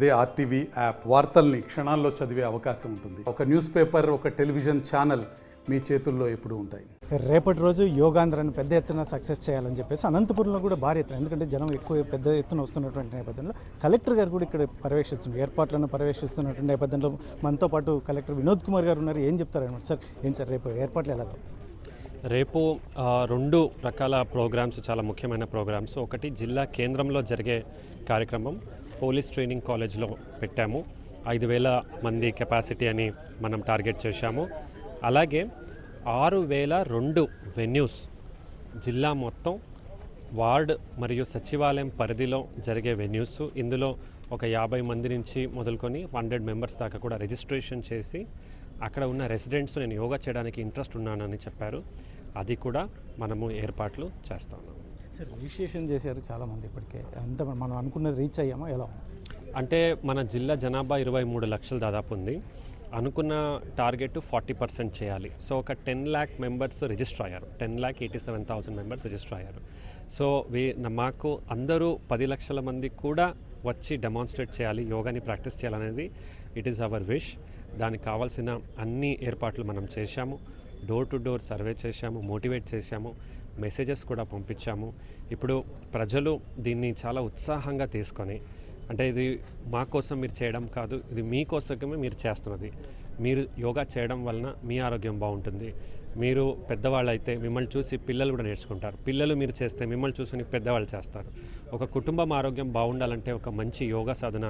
అదే RTV app వార్తల్ని క్షణాల్లో చదివే అవకాశం ఉంటుంది. ఒక న్యూస్ పేపర్, ఒక టెలివిజన్ ఛానల్ మీ చేతుల్లో ఎప్పుడూ ఉంటాయి. రేపటి రోజు యోగాంధ్రాన్ని పెద్ద ఎత్తున సక్సెస్ చేయాలని చెప్పేసి అనంతపురంలో కూడా భారీ ఎత్తున, ఎందుకంటే జనం ఎక్కువ పెద్ద ఎత్తున వస్తున్నటువంటి నేపథ్యంలో కలెక్టర్ గారు కూడా ఇక్కడ ఏర్పాట్లను పర్యవేక్షిస్తున్నటువంటి నేపథ్యంలో మనతో పాటు కలెక్టర్ వినోద్ కుమార్ గారు ఉన్నారు. ఏం చెప్తారన్నమాట సార్? ఏంటి సార్ రేపు ఏర్పాట్లు ఎలా జరుగుతాయి? రేపు రెండు రకాల ప్రోగ్రామ్స్, చాలా ముఖ్యమైన ప్రోగ్రామ్స్. ఒకటి జిల్లా కేంద్రంలో జరిగే కార్యక్రమం పోలీస్ ట్రైనింగ్ కాలేజ్లో పెట్టాము. 5,000 మంది కెపాసిటీ అని మనం టార్గెట్ చేశాము. అలాగే 6,002 వెన్యూస్ జిల్లా మొత్తం వార్డ్ మరియు సచివాలయం పరిధిలో జరిగే వెన్యూస్. ఇందులో ఒక 50 మంది నుంచి మొదలుకొని 100 మెంబర్స్ దాకా కూడా రిజిస్ట్రేషన్ చేసి అక్కడ ఉన్న రెసిడెంట్స్ నేను యోగా చేయడానికి ఇంట్రెస్ట్ ఉన్నానని చెప్పారు. అది కూడా మనము ఏర్పాట్లు చేస్తాము. సార్, రిజిస్ట్రేషన్ చేశారు చాలామంది, ఇప్పటికే అంత మనం అనుకున్నది రీచ్ అయ్యామా? ఎలా అంటే మన జిల్లా జనాభా 23 లక్షలు దాదాపు ఉంది. అనుకున్న టార్గెట్ 40% చేయాలి. సో ఒక 10 lakh మెంబర్స్ రిజిస్టర్ అయ్యారు. 10,87,000 మెంబర్స్ రిజిస్టర్ అయ్యారు. సో మాకు అందరూ 10 లక్షల మంది కూడా వచ్చి డెమాన్స్ట్రేట్ చేయాలి, యోగాని ప్రాక్టీస్ చేయాలనేది ఇట్ ఈస్ అవర్ విష్. దానికి కావాల్సిన అన్ని ఏర్పాట్లు మనం చేశాము. డోర్ టు డోర్ సర్వే చేశాము, మోటివేట్ చేశాము, మెసేజెస్ కూడా పంపించాము. ఇప్పుడు ప్రజలు దీన్ని చాలా ఉత్సాహంగా తీసుకొని, అంటే ఇది మా కోసం మీరు చేయడం కాదు, ఇది మీకోసమే మీరు చేస్తున్నది. మీరు యోగా చేయడం వలన మీ ఆరోగ్యం బాగుంటుంది. మీరు పెద్దవాళ్ళు అయితే మిమ్మల్ని చూసి పిల్లలు కూడా నేర్చుకుంటారు. పిల్లలు మీరు చేస్తే మిమ్మల్ని చూసి పెద్దవాళ్ళు చేస్తారు. ఒక కుటుంబం ఆరోగ్యం బాగుండాలంటే ఒక మంచి యోగా సాధన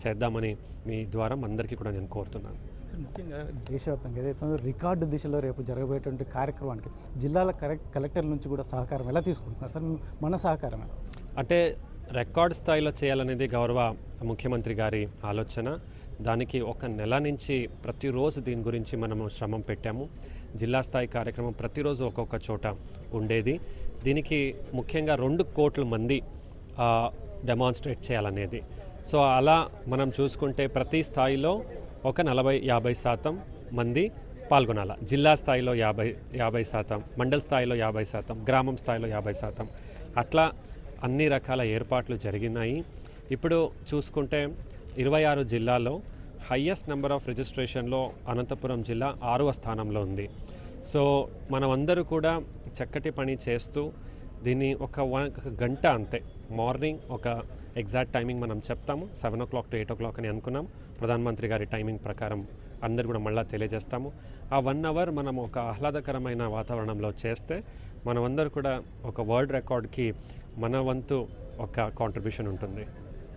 చేద్దామని మీ ద్వారా అందరికీ కూడా నేను కోరుతున్నాను. ముఖ్యంగా దేశవ్యాప్తంగా ఏదైతే రికార్డు దిశలో రేపు జరగబోయేటువంటి కార్యక్రమానికి జిల్లాల కలెక్టర్ల నుంచి కూడా సహకారం ఎలా తీసుకుంటున్నారు సార్? మన సహకారం అంటే రికార్డ్ స్థాయిలో చేయాలనేది గౌరవ ముఖ్యమంత్రి గారి ఆలోచన. దానికి ఒక నెల నుంచి ప్రతిరోజు దీని గురించి మనము శ్రమం పెట్టాము. జిల్లా స్థాయి కార్యక్రమం ప్రతిరోజు ఒక్కొక్క చోట ఉండేది. దీనికి ముఖ్యంగా 2 కోట్ల మంది డెమాన్స్ట్రేట్ చేయాలనేది. సో అలా మనం చూసుకుంటే ప్రతి స్థాయిలో ఒక 40-50% మంది పాల్గొనాలి. జిల్లా స్థాయిలో 50%, మండల స్థాయిలో 50%, గ్రామం స్థాయిలో 50%, అట్లా అన్ని రకాల ఏర్పాట్లు జరిగినాయి. ఇప్పుడు చూసుకుంటే 26 జిల్లాల్లో హయ్యెస్ట్ నెంబర్ ఆఫ్ రిజిస్ట్రేషన్లో అనంతపురం జిల్లా 6వ స్థానంలో ఉంది. సో మనమందరూ కూడా చక్కటి పని చేస్తూ దీన్ని ఒక గంట అంతే, మార్నింగ్ ఒక ఎగ్జాక్ట్ టైమింగ్ మనం చెప్తాము. 7 o'clock to 8 o'clock అని అనుకున్నాం. ప్రధానమంత్రి గారి టైమింగ్ ప్రకారం అందరు కూడా మళ్ళీ తెలియజేస్తాము. ఆ 1 hour మనం ఒక ఆహ్లాదకరమైన వాతావరణంలో చేస్తే మనమందరూ కూడా ఒక వరల్డ్ రికార్డ్కి మన వంతు ఒక కాంట్రిబ్యూషన్ ఉంటుంది.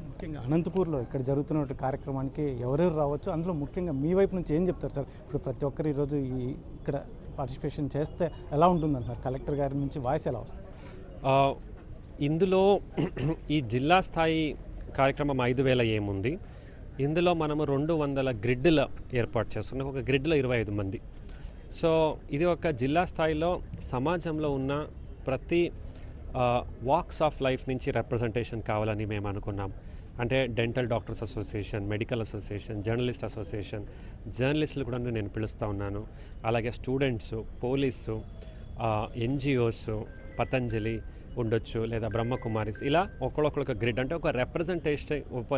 ముఖ్యంగా అనంతపూర్లో ఇక్కడ జరుగుతున్న కార్యక్రమానికి ఎవరెవరు రావచ్చు, అందులో ముఖ్యంగా మీ వైపు నుంచి ఏం చెప్తారు సార్? ఇప్పుడు ప్రతి ఒక్కరు ఈరోజు ఇక్కడ పార్టిసిపేషన్ చేస్తే ఎలా ఉంటుందంటున్నారు? కలెక్టర్ గారి నుంచి వాయిస్ ఎలా వస్తుంది? ఇందులో ఈ జిల్లా స్థాయి కార్యక్రమం 5,000 ఏముంది, ఇందులో మనము 200 గ్రిడ్ల ఏర్పాటు చేస్తున్నాం. ఒక గ్రిడ్లో 25 మంది. సో ఇది ఒక జిల్లా స్థాయిలో సమాజంలో ఉన్న ప్రతి వాక్స్ ఆఫ్ లైఫ్ నుంచి రిప్రజెంటేషన్ కావాలని మేము అనుకున్నాం. అంటే dental doctors association, medical association, journalist association, జర్నలిస్టులు కూడా నేను పిలుస్తూ ఉన్నాను. అలాగే స్టూడెంట్స్, పోలీసు, NGOs, పతంజలి ఉండొచ్చు, లేదా బ్రహ్మకుమారిస్, ఇలా ఒకళ్ళొక గ్రిడ్, అంటే ఒక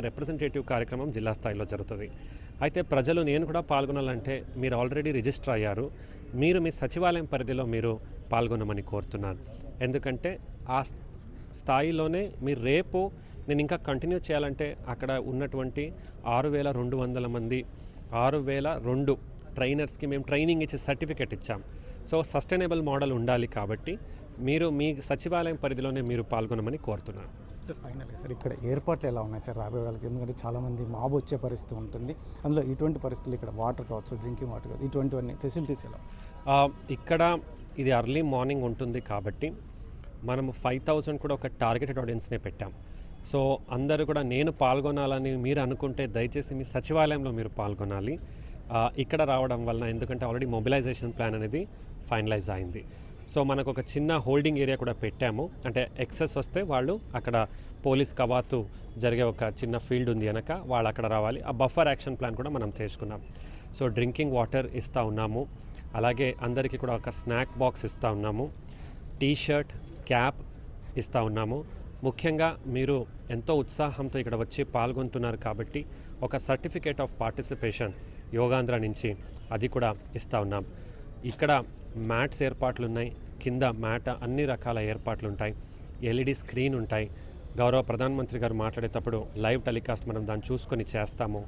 రిప్రజెంటేటివ్ కార్యక్రమం జిల్లా స్థాయిలో జరుగుతుంది. అయితే ప్రజలు నేను కూడా పాల్గొనాలంటే మీరు ఆల్రెడీ రిజిస్టర్ అయ్యారు, మీరు మీ సచివాలయం పరిధిలో మీరు పాల్గొనమని కోరుతున్నాను. ఎందుకంటే ఆ స్థాయిలోనే మీరు రేపు నేను ఇంకా కంటిన్యూ చేయాలంటే అక్కడ ఉన్నటువంటి 6,200 మంది 6,002 ట్రైనర్స్కి మేము ట్రైనింగ్ ఇచ్చి సర్టిఫికెట్ ఇచ్చాం. సో సస్టైనబుల్ మోడల్ ఉండాలి కాబట్టి మీరు మీ సచివాలయం పరిధిలోనే మీరు పాల్గొనమని కోరుతున్నాను. సార్, ఫైనల్గా సార్ ఇక్కడ ఏర్పాట్లు ఎలా ఉన్నాయి సార్ రాబోయే వాళ్ళకి? ఎందుకంటే చాలామంది మాబ్ వచ్చే పరిస్థితి ఉంటుంది. అందులో ఇటువంటి పరిస్థితులు ఇక్కడ వాటర్ కావచ్చు, డ్రింకింగ్ వాటర్ కావచ్చు, ఇటువంటివన్నీ ఫెసిలిటీస్ ఎలా? ఇక్కడ ఇది ఎర్లీ మార్నింగ్ ఉంటుంది కాబట్టి మనము 5,000 కూడా ఒక టార్గెటెడ్ ఆడియన్స్నే పెట్టాం. సో అందరూ కూడా నేను పాల్గొనాలని మీరు అనుకుంటే దయచేసి మీ సచివాలయంలో మీరు పాల్గొనాలి ఇక్కడ రావడం వలన. ఎందుకంటే ఆల్రెడీ మొబిలైజేషన్ ప్లాన్ అనేది ఫైనలైజ్ అయింది. సో మనకు ఒక చిన్న హోల్డింగ్ ఏరియా కూడా పెట్టాము. అంటే ఎక్సెస్ వస్తే వాళ్ళు అక్కడ పోలీస్ కవాతు జరిగే ఒక చిన్న ఫీల్డ్ ఉంది కనుక వాళ్ళు అక్కడ రావాలి. ఆ బఫర్ యాక్షన్ ప్లాన్ కూడా మనం చేసుకున్నాం. సో డ్రింకింగ్ వాటర్ ఇస్తూ ఉన్నాము. అలాగే అందరికీ కూడా ఒక స్నాక్ బాక్స్ ఇస్తూ ఉన్నాము. టీ షర్ట్, క్యాప్ ఇస్తూ ఉన్నాము. ముఖ్యంగా మీరు ఎంతో ఉత్సాహంతో ఇక్కడ వచ్చి పాల్గొంటున్నారు కాబట్టి ఒక సర్టిఫికేట్ ఆఫ్ పార్టిసిపేషన్ యోగాంధ్ర నుంచి అది కూడా ఇస్తూ ఉన్నాం. ఇక్కడ మ్యాట్స్ ఏర్పాట్లు ఉన్నాయి, కింద మ్యాట్ అన్ని రకాల ఏర్పాట్లు ఉంటాయి, ఎల్ఈడి స్క్రీన్ ఉంటాయి. గౌరవ ప్రధానమంత్రి గారు మాట్లాడేటప్పుడు లైవ్ టెలికాస్ట్ మనం దాన్ని చూసుకొని చేస్తాము.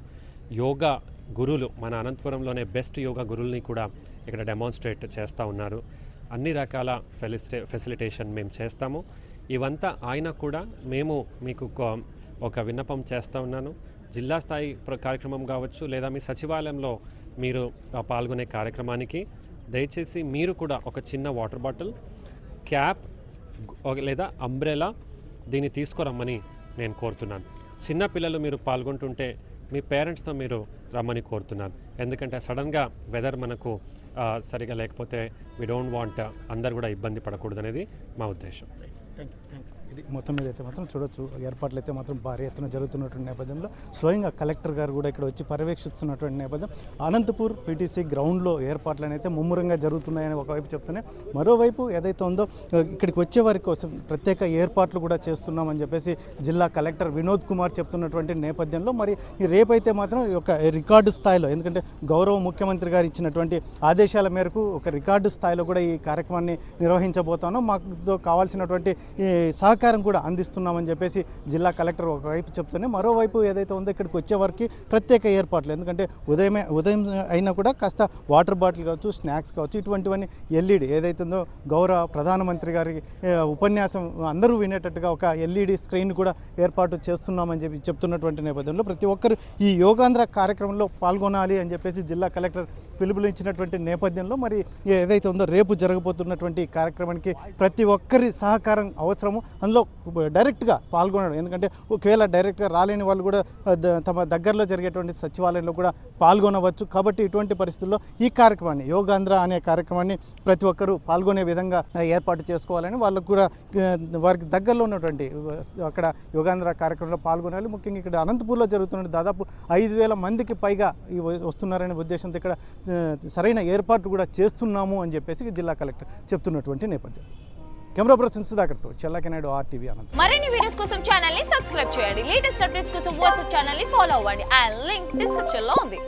యోగా గురువులు మన అనంతపురంలోనే బెస్ట్ యోగా గురువుల్ని కూడా ఇక్కడ డెమాన్స్ట్రేట్ చేస్తూ ఉన్నారు. అన్ని రకాల ఫెసిలిటేషన్ మేము చేస్తాము. ఇవంతా ఆయన కూడా మేము మీకు ఒక విన్నపం చేస్తూ ఉన్నాను. జిల్లా స్థాయి కార్యక్రమం కావచ్చు లేదా మీ సచివాలయంలో మీరు పాల్గొనే కార్యక్రమానికి దయచేసి మీరు కూడా ఒక చిన్న వాటర్ బాటిల్, క్యాప్ లేదా అంబ్రెలా దీన్ని తీసుకురమ్మని నేను కోరుతున్నాను. చిన్న పిల్లలు మీరు పాల్గొంటుంటే మీ పేరెంట్స్తో మీరు రమ్మని కోరుతున్నాను. ఎందుకంటే సడన్గా వెదర్ మనకు సరిగా లేకపోతే వీ డోంట్ వాంట్ అందరు కూడా ఇబ్బంది పడకూడదు అనేది మా ఉద్దేశం. ఇది మొత్తం మీద అయితే మాత్రం చూడొచ్చు, ఏర్పాట్లు అయితే మాత్రం భారీ ఎత్తున జరుగుతున్నటువంటి నేపథ్యంలో స్వయంగా కలెక్టర్ గారు కూడా ఇక్కడ వచ్చి పర్యవేక్షిస్తున్నటువంటి నేపథ్యం. అనంతపూర్ పీటీసీ గ్రౌండ్లో ఏర్పాట్లు అయితే ముమ్మరంగా జరుగుతున్నాయని ఒకవైపు చెప్తూనే మరోవైపు ఏదైతే ఉందో ఇక్కడికి వచ్చే వారి కోసం ప్రత్యేక ఏర్పాట్లు కూడా చేస్తున్నామని చెప్పేసి జిల్లా కలెక్టర్ వినోద్ కుమార్ చెప్తున్నటువంటి నేపథ్యంలో మరి రేపైతే మాత్రం ఒక రికార్డు స్థాయిలో, ఎందుకంటే గౌరవ ముఖ్యమంత్రి గారు ఇచ్చినటువంటి ఆదేశాల మేరకు ఒక రికార్డు స్థాయిలో కూడా ఈ కార్యక్రమాన్ని నిర్వహించబోతాను, మాకు కావాల్సినటువంటి సహకారం కూడా అందిస్తున్నామని చెప్పేసి జిల్లా కలెక్టర్ ఒకవైపు చెప్తూనే మరోవైపు ఏదైతే ఉందో ఇక్కడికి వచ్చే వారికి ప్రత్యేక ఏర్పాట్లు, ఎందుకంటే ఉదయం అయినా కూడా కాస్త వాటర్ బాటిల్ కావచ్చు, స్నాక్స్ కావచ్చు, ఇటువంటివన్నీ ఎల్ఈడి ఏదైతే ఉందో గౌరవ ప్రధానమంత్రి గారి ఉపన్యాసం అందరూ వినేటట్టుగా ఒక ఎల్ఈడి స్క్రీన్ కూడా ఏర్పాటు చేస్తున్నామని చెప్పి చెప్తున్నటువంటి నేపథ్యంలో ప్రతి ఒక్కరు ఈ యోగాంధ్ర కార్యక్రమంలో పాల్గొనాలి అని చెప్పేసి జిల్లా కలెక్టర్ పిలుపునిచ్చినటువంటి నేపథ్యంలో మరి ఏదైతే ఉందో రేపు జరగబోతున్నటువంటి కార్యక్రమానికి ప్రతి ఒక్కరి సహకారం అవసరము. అందులో డైరెక్ట్గా పాల్గొనడం, ఎందుకంటే ఒకవేళ డైరెక్ట్గా రాలేని వాళ్ళు కూడా తమ దగ్గరలో జరిగేటువంటి సచివాలయంలో కూడా పాల్గొనవచ్చు. కాబట్టి ఇటువంటి పరిస్థితుల్లో ఈ కార్యక్రమాన్ని యోగాంధ్ర అనే కార్యక్రమాన్ని ప్రతి ఒక్కరూ పాల్గొనే విధంగా ఏర్పాటు చేసుకోవాలని వాళ్ళకు కూడా వారికి దగ్గరలో ఉన్నటువంటి అక్కడ యోగాంధ్ర కార్యక్రమంలో పాల్గొనాలి. ముఖ్యంగా ఇక్కడ అనంతపూర్లో జరుగుతున్న దాదాపు 5,000 మందికి పైగా వస్తున్నారనే ఉద్దేశంతో ఇక్కడ సరైన ఏర్పాట్లు కూడా చేస్తున్నాము అని చెప్పేసి జిల్లా కలెక్టర్ చెప్తున్నటువంటి నేపథ్యం. కెమెరా పర్సన్ సుధాకర్తో చెల్లకెనాయుడు, RTV అనంతపురం. మరిన్ని వీడియోస్ కోసం ఛానల్ ని సబ్స్క్రైబ్ చేయండి. లేటెస్ట్ అప్డేట్స్ కోసం వాట్సాప్ ఛానల్ ని ఫాలో అవ్వండి. ఆ లింక్ డిస్క్రిప్షన్ లో ఉంది.